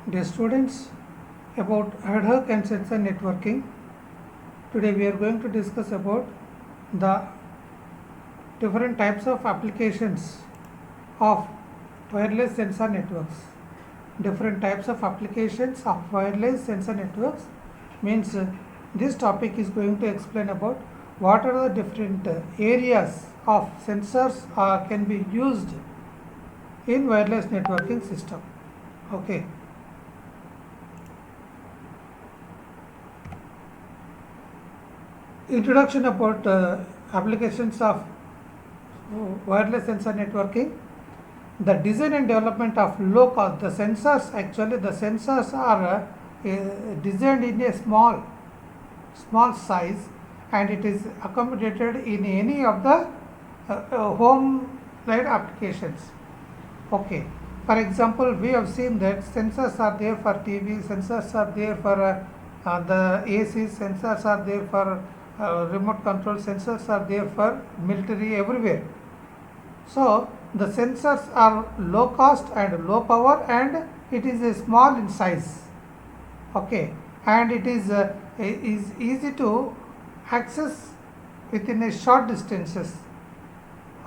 Dear students, about ad hoc and sensor networking. Today we are going to discuss about the different types of applications of wireless sensor networks. Different types of applications of wireless sensor networks means this topic is going to explain about what are the different areas of sensors can be used in wireless networking system. Okay. Introduction about applications of wireless sensor networking. The design and development of low cost, the sensors are designed in a small size, and it is accommodated in any of the home light applications. Okay. For example, we have seen that sensors are there for TV, sensors are there for the AC, sensors are there for remote control, sensors are there for military, everywhere. So the sensors are low cost and low power, and it is small in size. Okay, and it is easy to access within a short distances.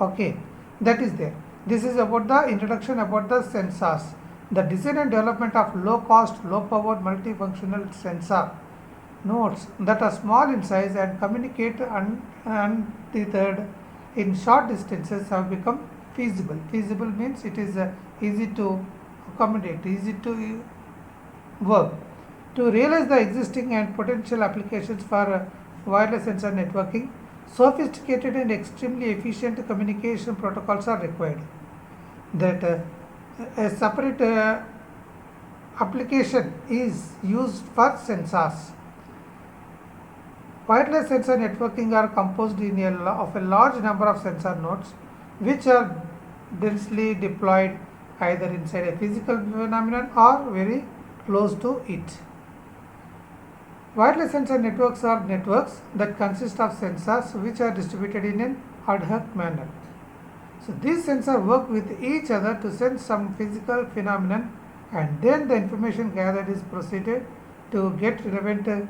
Okay, that is there. This is about the introduction about the sensors. The design and development of low cost, low power multifunctional sensor nodes that are small in size and communicate untethered in short distances have become feasible. Feasible means it is easy to accommodate, easy to work. To realize the existing and potential applications for wireless sensor networking, sophisticated and extremely efficient communication protocols are required. That a separate application is used for sensors. Wireless sensor networking are composed of a large number of sensor nodes which are densely deployed either inside a physical phenomenon or very close to it. Wireless sensor networks are networks that consist of sensors which are distributed in an ad hoc manner. So these sensors work with each other to sense some physical phenomenon, and then the information gathered is proceeded to get relevant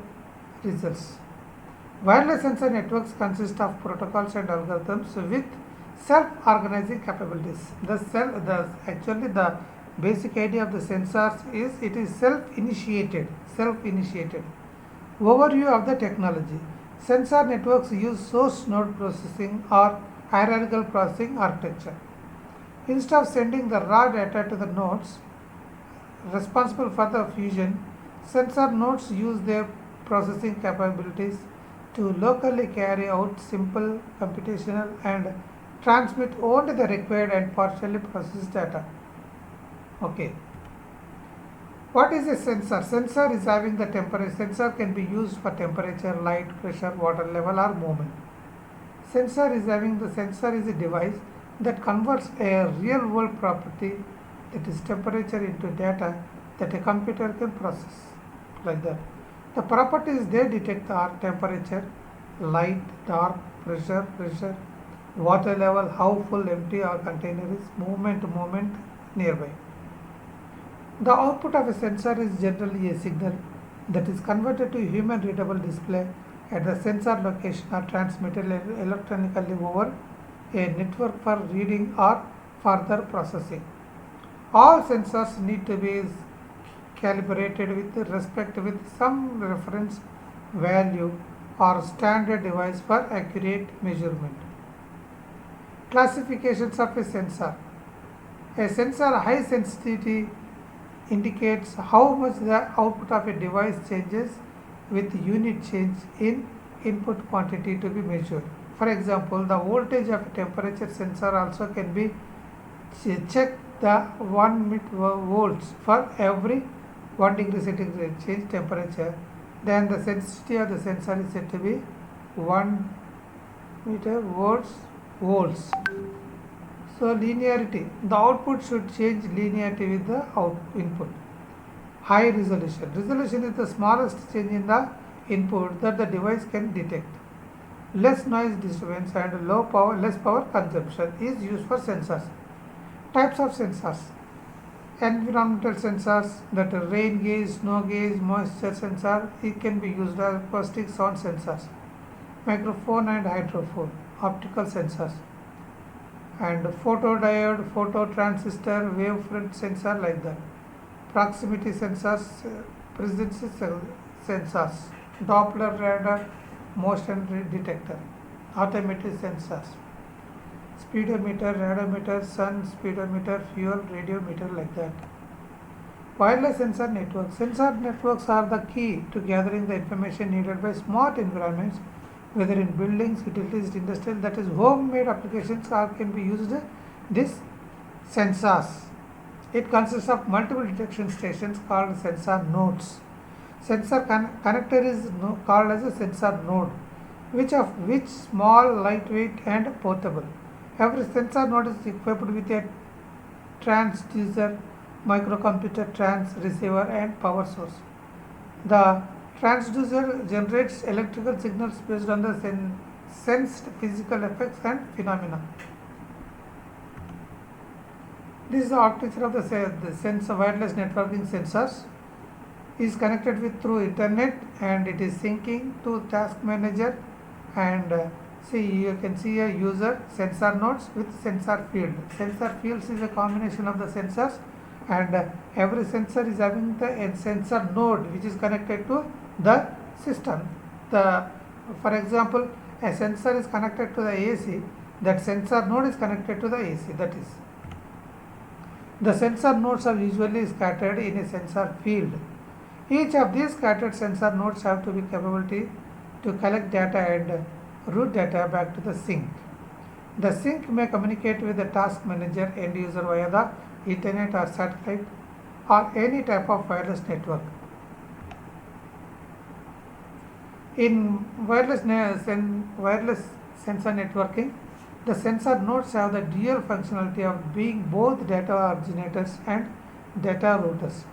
results. Wireless sensor networks consist of protocols and algorithms with self-organizing capabilities. Actually the basic idea of the sensors is it is self-initiated. Overview of the technology. Sensor networks use source node processing or hierarchical processing architecture. Instead of sending the raw data to the nodes responsible for the fusion, sensor nodes use their processing capabilities to locally carry out simple computational and transmit only the required and partially processed data. Okay. What is a sensor? Sensor is having the temperature. Sensor can be used for temperature, light, pressure, water level or movement. Sensor is a device that converts a real world property, that is temperature, into data that a computer can process. Like that. The properties they detect are temperature, light, dark, pressure, water level, how full, empty or container is, movement nearby. The output of a sensor is generally a signal that is converted to human readable display at the sensor location or transmitted electronically over a network for reading or further processing. All sensors need to be calibrated with respect with some reference value or standard device for accurate measurement. Classifications of a sensor. A sensor high sensitivity indicates how much the output of a device changes with unit change in input quantity to be measured. For example, the voltage of a temperature sensor also can be checked the 1 volts for every 1 degree centigrade change temperature. Then the sensitivity of the sensor is said to be 1 meter volts. So linearity, the output should change linearity with the input. High resolution. Resolution is the smallest change in the input that the device can detect. Less noise disturbance and less power consumption is used for sensors. Types of sensors. Environmental sensors, that are rain gauge, snow gauge, moisture sensor, it can be used as acoustic sound sensors, microphone and hydrophone, optical sensors, and photodiode, phototransistor, wavefront sensor, like that. Proximity sensors, presence sensors, Doppler radar, motion detector, automated sensors, speedometer, radiometer, sun speedometer, fuel radiometer, like that. Wireless sensor networks. Sensor networks are the key to gathering the information needed by smart environments, whether in buildings, utilities, industrial, that is homemade applications, or can be used these sensors. It consists of multiple detection stations called sensor nodes. Sensor connector is called as a sensor node, which small, lightweight and portable. Every sensor node is equipped with a transducer, microcomputer, receiver and power source. The transducer generates electrical signals based on the sensed physical effects and phenomena. This is the architecture of the sensor wireless networking sensors. Is connected with through internet, and it is syncing to task manager, and see, you can see a user sensor nodes with sensor field. Sensor fields is a combination of the sensors, and every sensor is having the sensor node which is connected to the system. For example, a sensor is connected to the AC, that sensor node is connected to the AC, that is. The sensor nodes are usually scattered in a sensor field. Each of these scattered sensor nodes have to be capability to collect data and route data back to the sink. The sink may communicate with the task manager end user via the internet or satellite or any type of wireless network. In wireless sensor networking, the sensor nodes have the dual functionality of being both data originators and data routers.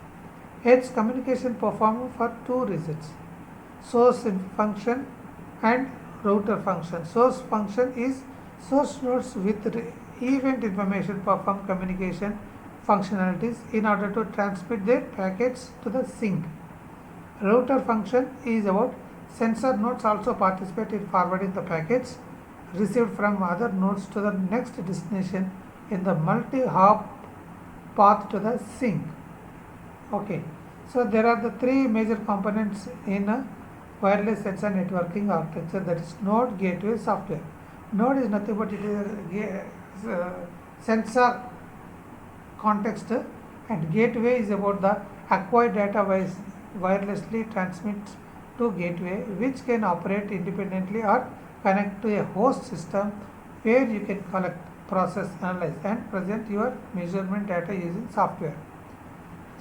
Its communication performed for two reasons: source function and router function. Source function is source nodes with event information perform communication functionalities in order to transmit their packets to the sink. Router function is about sensor nodes also participate in forwarding the packets received from other nodes to the next destination in the multi-hop path to the sink. Okay, so there are the three major components in a wireless sensor networking architecture, that is node, gateway, software. Node is nothing but it is a sensor context, and gateway is about the acquired data wirelessly transmit to gateway, which can operate independently or connect to a host system where you can collect, process, analyze and present your measurement data using software.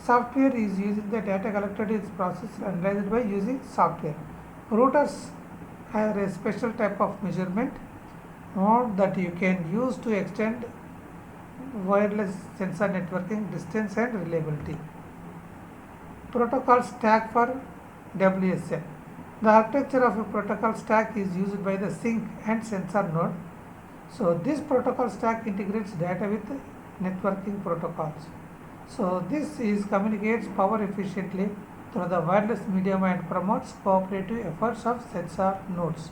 Software is using the data collected is processed and analyzed by using software. Routers are a special type of measurement node that you can use to extend wireless sensor networking distance and reliability. Protocol stack for WSN. The architecture of a protocol stack is used by the sink and sensor node. So this protocol stack integrates data with networking protocols. So this communicates power efficiently through the wireless medium and promotes cooperative efforts of sensor nodes.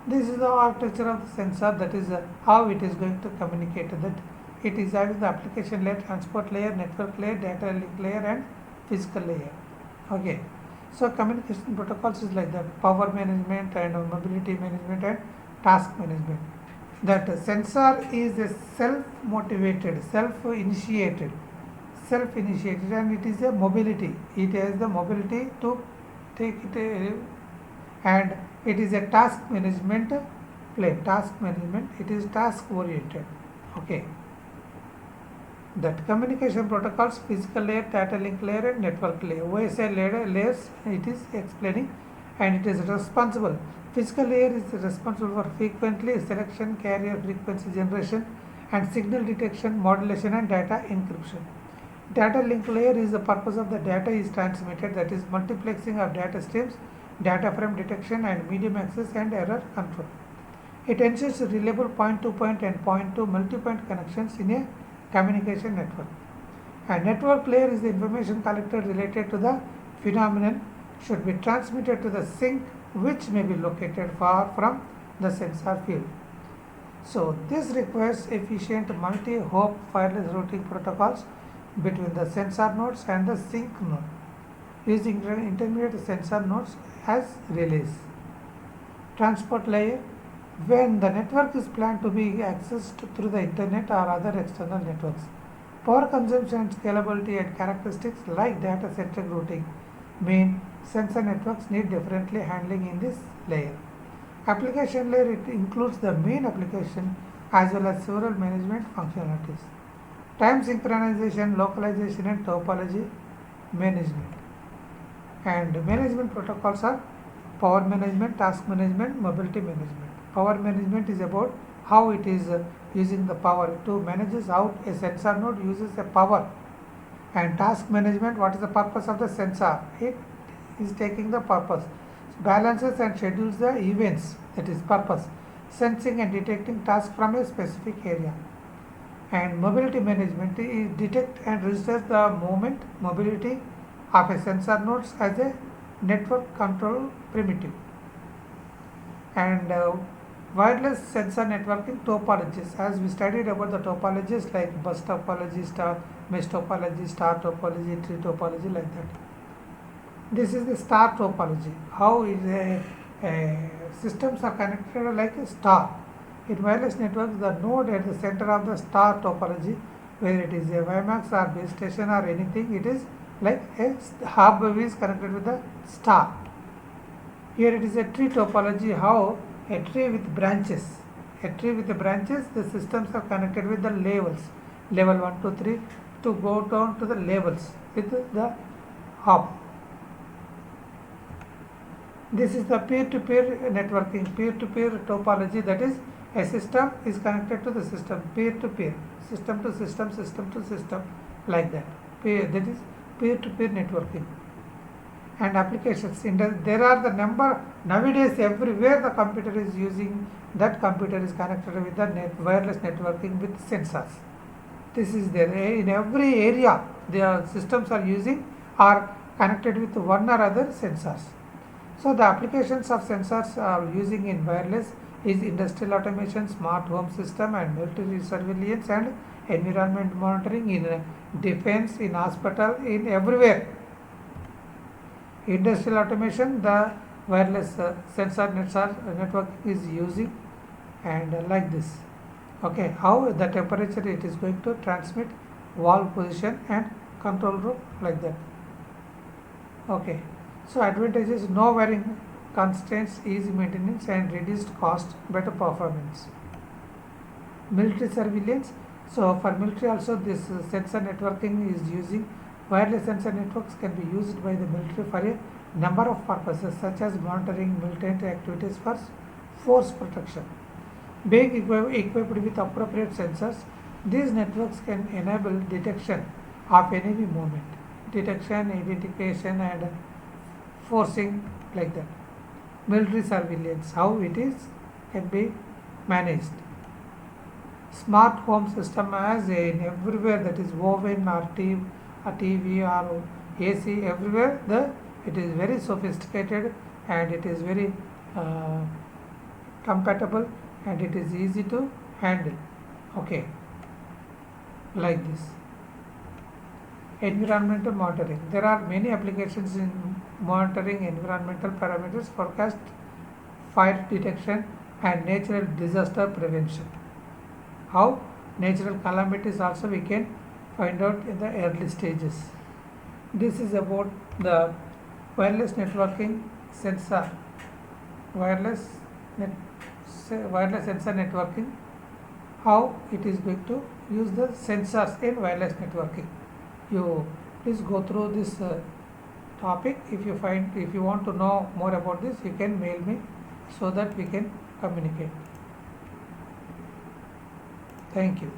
This is the architecture of the sensor, that is how it is going to communicate, that it is having the application layer, transport layer, network layer, data link layer and physical layer. Okay, so communication protocols is like that: power management and mobility management and task management. That sensor is a self-motivated, self-initiated, and it is a mobility. It has the mobility to take it, and it is a task management plane. Task management, it is task oriented. Okay. That communication protocols, physical layer, data link layer and network layer. OSI layers it is explaining, and it is responsible. Physical layer is responsible for frequently selection, carrier frequency generation and signal detection, modulation and data encryption. Data link layer is the purpose of the data is transmitted, that is multiplexing of data streams, data frame detection and medium access and error control. It ensures reliable point-to-point and point-to-multipoint connections in a communication network. A network layer is the information collected related to the phenomenon should be transmitted to the sink, which may be located far from the sensor field. So this requires efficient multi-hop wireless routing protocols between the sensor nodes and the sink node, using intermediate sensor nodes as relays. Transport layer: when the network is planned to be accessed through the internet or other external networks. Power consumption, scalability, and characteristics like data-centric routing mean sensor networks need differently handling in this layer. Application layer: it includes the main application as well as several management functionalities. Time synchronization, localization, and topology management. And management protocols are power management, task management, mobility management. Power management is about how it is using the power to manages how a sensor node uses a power. And task management: what is the purpose of the sensor? It is taking the purpose, balances and schedules the events, that is purpose, sensing and detecting tasks from a specific area. And mobility management is detect and registers the movement, mobility of a sensor nodes as a network control primitive. And wireless sensor networking topologies, as we studied about the topologies like bus topology, star mesh topology, star topology, tree topology, like that. This is the star topology, how systems are connected like a star. In wireless networks, the node at the center of the star topology, whether it is a WiMAX or base station or anything, it is like a hub is connected with the star. Here it is a tree topology, how a tree with branches. A tree with the branches, the systems are connected with the levels, level 1 to 3, to go down to the levels with the hub. This is the peer-to-peer networking, peer-to-peer topology, that is a system is connected to the system, peer-to-peer, system to system, system to system, like that. That is peer-to-peer networking. And applications, there are the number nowadays everywhere the computer is using, that computer is connected with the wireless networking with sensors. This is there in every area. The systems are using are connected with one or other sensors. So the applications of sensors are using in wireless is industrial automation, smart home system, and military surveillance and environment monitoring, in defense, in hospital, in everywhere. Industrial automation, the wireless sensor network is using, and like this. Okay, how the temperature it is going to transmit, valve position and control room, like that. Okay, so advantages: no wiring constraints, easy maintenance and reduced cost, better performance. Military surveillance: so for military also this sensor networking is using. Wireless sensor networks can be used by the military for a number of purposes, such as monitoring militant activities for force protection. Being equipped with appropriate sensors, these networks can enable detection of enemy movement, detection, identification and forcing, like that. Military surveillance, how it is can be managed. Smart home system, as in everywhere, that is oven or TV or AC, everywhere it is very sophisticated and it is very compatible and it is easy to handle. Okay, like this. Environmental monitoring, there are many applications in monitoring environmental parameters, forecast, fire detection and natural disaster prevention. How natural calamities also we can find out in the early stages. This is about the wireless networking sensor, wireless sensor networking, how it is going to use the sensors in wireless networking. You please go through this topic. If you want to know more about this, you can mail me so that we can communicate. Thank you.